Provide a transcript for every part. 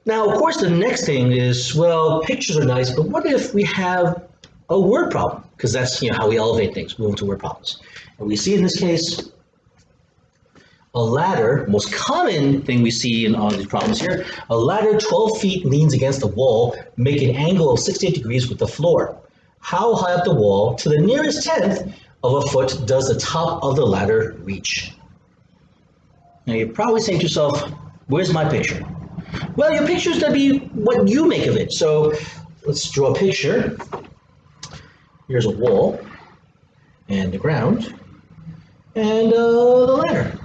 Now, of course, the next thing is, well, pictures are nice, but what if we have a word problem? Because that's how we elevate things, move to word problems. And we see in this case a ladder, most common thing we see in all these problems here, a ladder 12 feet leans against the wall, make an angle of 68 degrees with the floor. How high up the wall to the nearest tenth of a foot does the top of the ladder reach? Now you're probably saying to yourself, where's my picture? Well, your picture is going to be what you make of it. So let's draw a picture. Here's a wall and the ground and the ladder.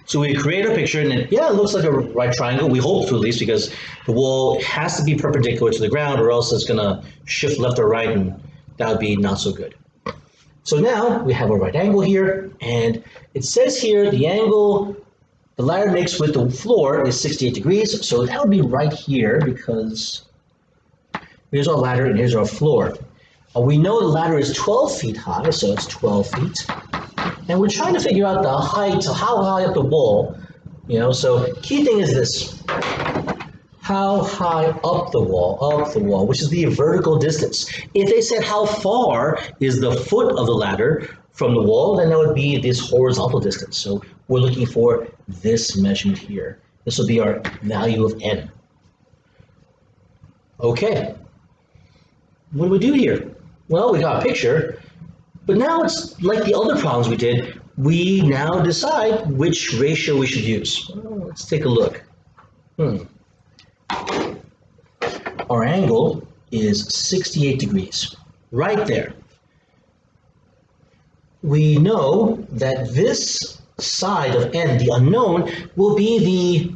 So we create a picture, and it looks like a right triangle. We hope to, at least, because the wall has to be perpendicular to the ground, or else it's going to shift left or right, and that would be not so good. So now we have a right angle here, and it says here the angle the ladder makes with the floor is 68 degrees. So that would be right here, because here's our ladder and here's our floor. We know the ladder is 12 feet high, so it's 12 feet. And we're trying to figure out the height, so how high up the wall, so key thing is this. How high up the wall, which is the vertical distance. If they said how far is the foot of the ladder from the wall, then that would be this horizontal distance. So we're looking for this measurement here. This will be our value of n. Okay. What do we do here? Well, we got a picture. But now it's like the other problems we did. We now decide which ratio we should use. Well, let's take a look. Our angle is 68 degrees, right there. We know that this side of n, the unknown, will be the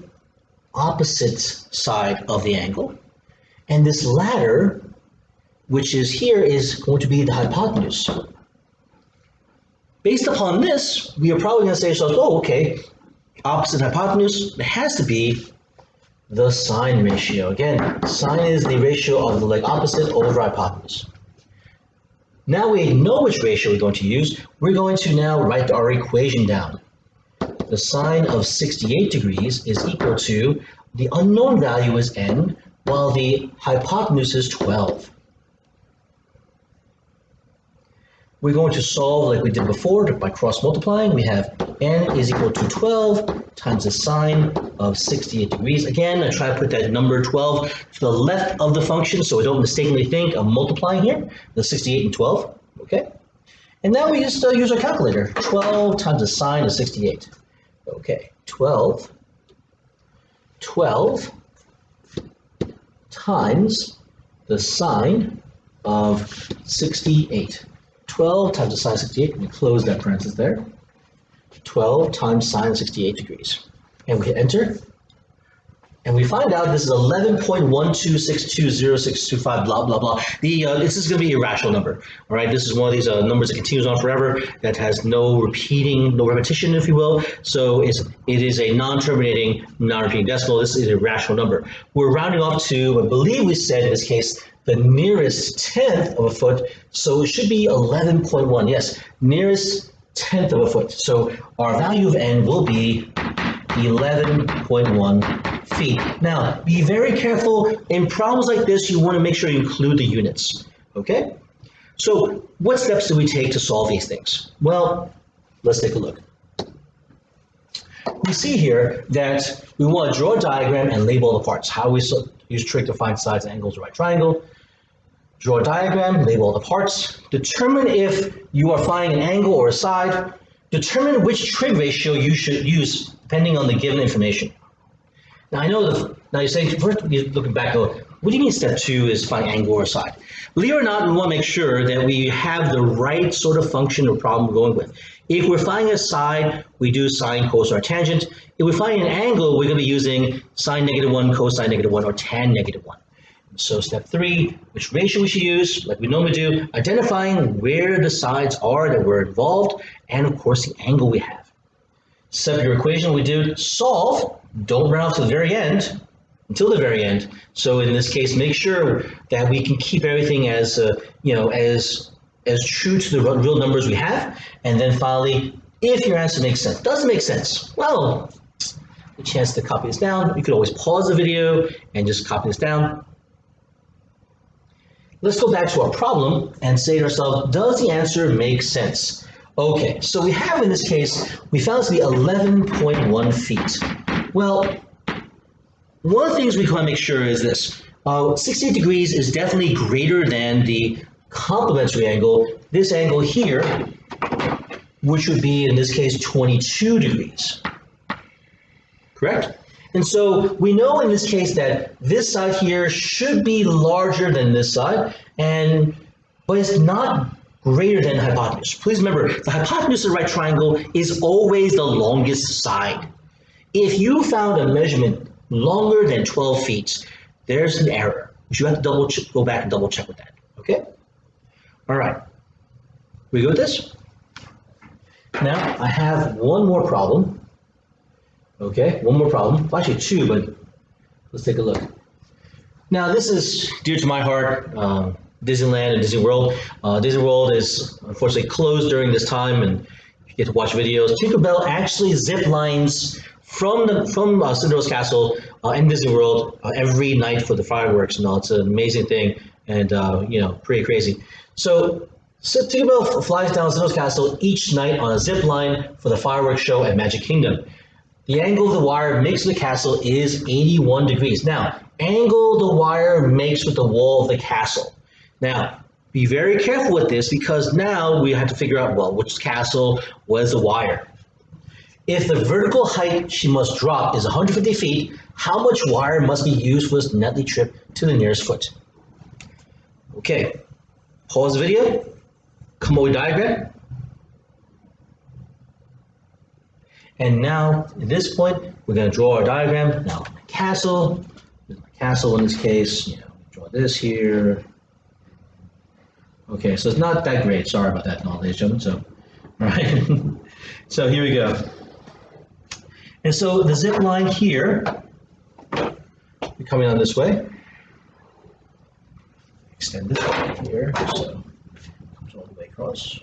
opposite side of the angle. And this ladder, which is here, is going to be the hypotenuse. Based upon this, we are probably going to say to ourselves, oh, okay, opposite hypotenuse, it has to be the sine ratio. Again, sine is the ratio of the leg opposite over hypotenuse. Now we know which ratio we're going to use. We're going to now write our equation down. The sine of 68 degrees is equal to, the unknown value is n, while the hypotenuse is 12. We're going to solve like we did before by cross multiplying. We have n is equal to 12 times the sine of 68 degrees. Again, I try to put that number 12 to the left of the function so I don't mistakenly think I'm multiplying here, the 68 and 12, okay? And now we just use our calculator. 12 times the sine of 68. Okay, 12 times the sine of 68. 12 times the sine of 68, let me close that parenthesis there. 12 times sine of 68 degrees. And we hit enter. And we find out this is 11.12620625, blah, blah, blah. This is going to be a irrational number. All right, this is one of these numbers that continues on forever, that has no repetition, if you will. So it is a non-terminating, non-repeating decimal. This is a rational number. We're rounding off to, I believe we said in this case, the nearest tenth of a foot, so it should be 11.1. Yes, nearest tenth of a foot. So our value of n will be 11.1 feet. Now, be very careful. In problems like this, you want to make sure you include the units, okay? So what steps do we take to solve these things? Well, let's take a look. We see here that we want to draw a diagram and label the parts. How we use trig to find sides, angles, right triangle. Draw a diagram, label all the parts. Determine if you are finding an angle or a side. Determine which trig ratio you should use depending on the given information. Now I know now you're saying, first you're looking back, what do you mean step 2 is find angle or side? Believe it or not, we want to make sure that we have the right sort of function or problem we're going with. If we're finding a side, we do sine, cosine, or tangent. If we're finding an angle, we're going to be using sine -1, cosine -1, or tan -1. So step 3, which ratio we should use, like we normally do, identifying where the sides are that were involved, and of course the angle we have. Set your equation, we do solve, don't run off to the very end, until the very end. So in this case, make sure that we can keep everything as, as true to the real numbers we have, and then finally if your answer makes sense. Doesn't make sense, well, a chance to copy this down. You could always pause the video and just copy this down. Let's go back to our problem and say to ourselves, does the answer make sense? Okay, so we have in this case, we found it to be 11.1 feet. Well, one of the things we want to make sure is this. 68 degrees is definitely greater than the complementary angle. This angle here, which would be in this case 22 degrees. Correct? And so we know in this case that this side here should be larger than this side, but it's not greater than the hypotenuse. Please remember, the hypotenuse of the right triangle is always the longest side. If you found a measurement longer than 12 feet, there's an error. You have to go back and double check with that. Okay? All right. We good with this? Now I have one more problem. Okay, one more problem. Well, actually two, but let's take a look. Now this is dear to my heart, Disneyland and Disney World. Disney World is unfortunately closed during this time, and you get to watch videos. Tinkerbell actually zip lines from Cinderella's castle in Disney World every night for the fireworks. And all. It's an amazing thing, and pretty crazy. So Tinkerbell flies down Cinderella's castle each night on a zip line for the fireworks show at Magic Kingdom. The angle of the wire makes with the castle is 81 degrees. Now, angle the wire makes with the wall of the castle. Now, be very careful with this because now we have to figure out, well, which castle was the wire? If the vertical height she must drop is 150 feet, how much wire must be used for this nightly trip to the nearest foot? Okay, pause the video, come up with a diagram. And now, at this point, we're going to draw our diagram. Now, my castle in this case, draw this here. Okay, so it's not that great. Sorry about that, ladies and gentlemen. So, all right. So here we go. And so the zip line here, coming on this way. Extend this way here, so it comes all the way across.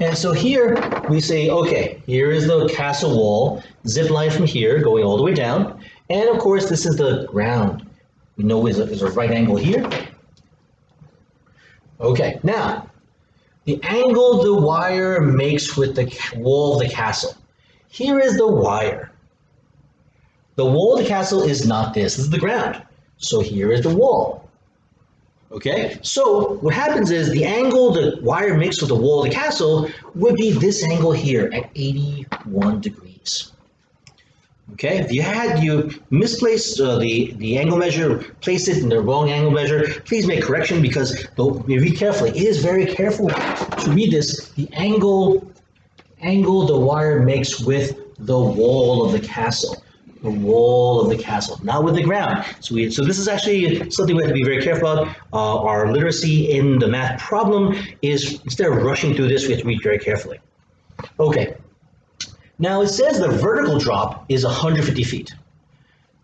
And so here we say, okay, here is the castle wall, zip line from here going all the way down. And of course, this is the ground. We know there's a right angle here. Okay, now, the angle the wire makes with the wall of the castle. Here is the wire. The wall of the castle is not this. This is the ground. So here is the wall. Okay, so what happens is the angle the wire makes with the wall of the castle would be this angle here at 81 degrees. Okay, if you misplaced the angle measure, placed it in the wrong angle measure, please make correction because read carefully. It is very careful to read this. The angle the wire makes with the wall of the castle. The wall of the castle, not with the ground. So this is actually something we have to be very careful about. Our literacy in the math problem is, instead of rushing through this, we have to read very carefully. Okay, now it says the vertical drop is 150 feet.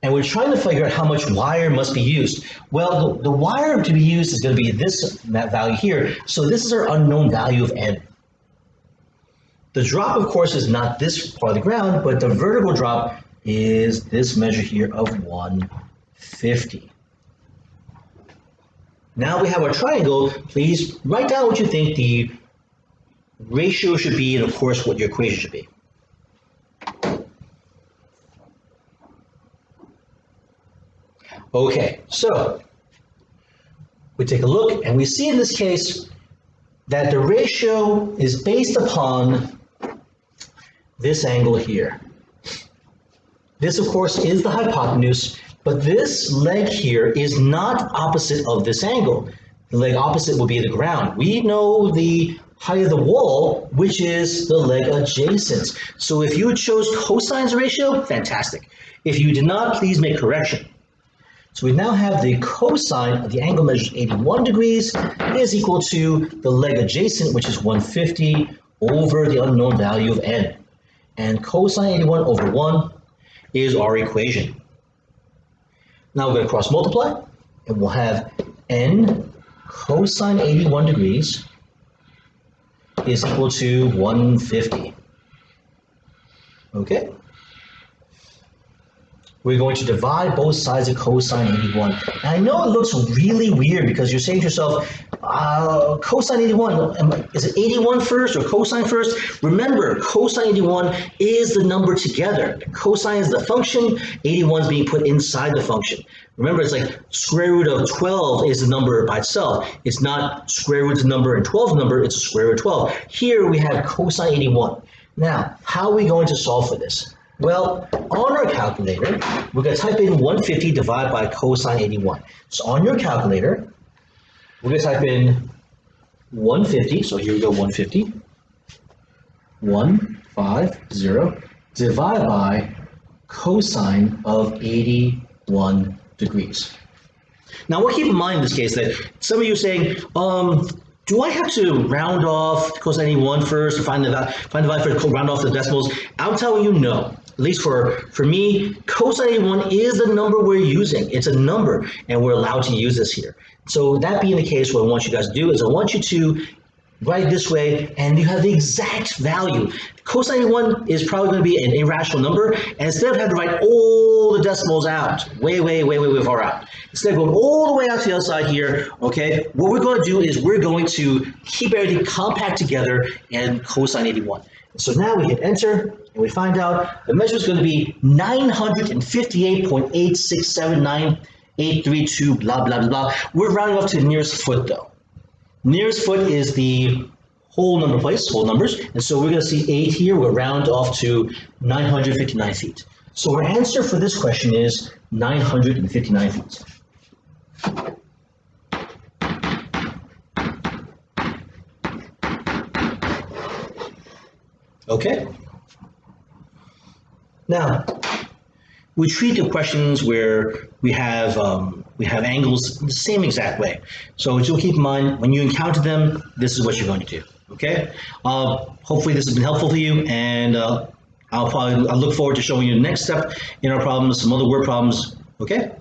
And we're trying to figure out how much wire must be used. Well, the wire to be used is going to be this value here. So this is our unknown value of n. The drop, of course, is not this part of the ground, but the vertical drop is this measure here of 150. Now we have our triangle. Please write down what you think the ratio should be and, of course, what your equation should be. Okay, so we take a look and we see in this case that the ratio is based upon this angle here. This, of course, is the hypotenuse, but this leg here is not opposite of this angle. The leg opposite will be the ground. We know the height of the wall, which is the leg adjacent. So if you chose cosine ratio, fantastic. If you did not, please make correction. So we now have the cosine of the angle measured 81 degrees is equal to the leg adjacent, which is 150 over the unknown value of n. And cosine 81 over 1 is our equation. Now we're going to cross multiply, and we'll have n cosine 81 degrees is equal to 150. Okay? We're going to divide both sides of cosine 81. And I know it looks really weird because you're saying to yourself, cosine 81, is it 81 first or cosine first? Remember, cosine 81 is the number together. Cosine is the function, 81 is being put inside the function. Remember, it's like square root of 12 is the number by itself. It's not square root of the number and 12 number, it's square root of 12. Here we have cosine 81. Now, how are we going to solve for this? Well, on our calculator, we're going to type in 150 divided by cosine 81. So on your calculator, we're going to type in 150. So here we go, 150. 150 divided by cosine of 81 degrees. Now, we'll keep in mind in this case that some of you are saying, do I have to round off cosine 81 first, find the value first, round off the decimals? I'm telling you no. At least for me, cosine 81 is the number we're using. It's a number, and we're allowed to use this here. So that being the case, what I want you guys to do is I want you to write it this way, and you have the exact value. Cosine 81 is probably going to be an irrational number, and instead of having to write all the decimals out, way far out, instead of going all the way out to the other side here, okay, what we're going to do is we're going to keep everything compact together and cosine 81. So now we hit enter, and we find out the measure is going to be 958.8679832, blah, blah, blah, blah. We're rounding off to the nearest foot, though. Nearest foot is the whole number place, whole numbers, and so we're going to see 8 here. We'll round off to 959 feet. So our answer for this question is 959 feet. Okay. Now, we treat the questions where we have angles the same exact way. So you'll keep in mind when you encounter them, this is what you're going to do. Okay. Hopefully this has been helpful for you, and I look forward to showing you the next step in our problems, some other word problems. Okay.